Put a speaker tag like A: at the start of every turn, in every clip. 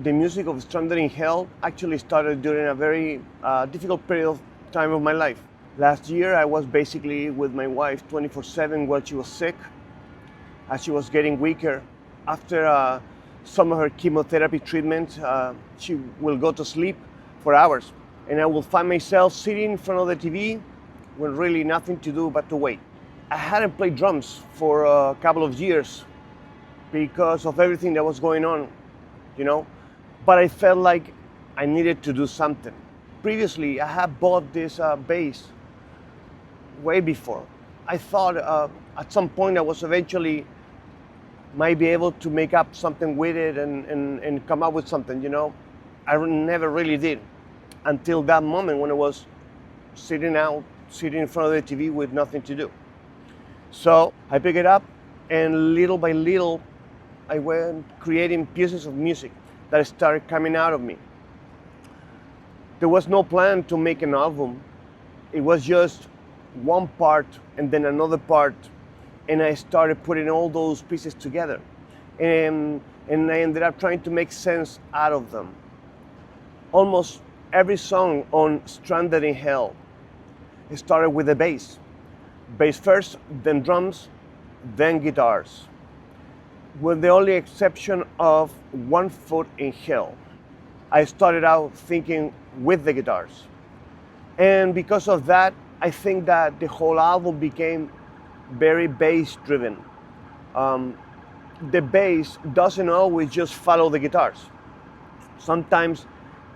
A: the music of Stranded in Hell actually started during a very difficult period of time of my life. Last year, I was basically with my wife 24/7 while she was sick, as she was getting weaker. After some of her chemotherapy treatment, she will go to sleep for hours, and I will find myself sitting in front of the TV with really nothing to do but to wait. I hadn't played drums for a couple of years because of everything that was going on, you know, but I felt like I needed to do something. Previously, I had bought this bass way before. I thought at some point I was eventually might be able to make up something with it and come up with something, you know. I never really did until that moment when I was sitting in front of the TV with nothing to do. So I picked it up, and little by little, I went creating pieces of music that started coming out of me. There was no plan to make an album. It was just one part and then another part, and I started putting all those pieces together. And I ended up trying to make sense out of them. Almost every song on Stranded in Hell started with a bass. Bass first, then drums, then guitars, with the only exception of One Foot in Hell. I started out thinking with the guitars. And because of that, I think that the whole album became very bass driven. The bass doesn't always just follow the guitars. Sometimes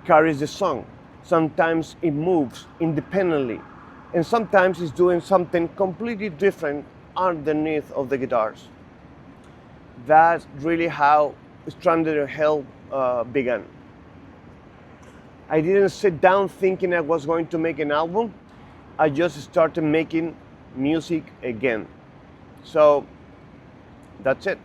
A: carries the song. Sometimes it moves independently. And sometimes it's doing something completely different underneath of the guitars. That's really how Stranded in Hell began. I didn't sit down thinking I was going to make an album. I just started making music again. So that's it.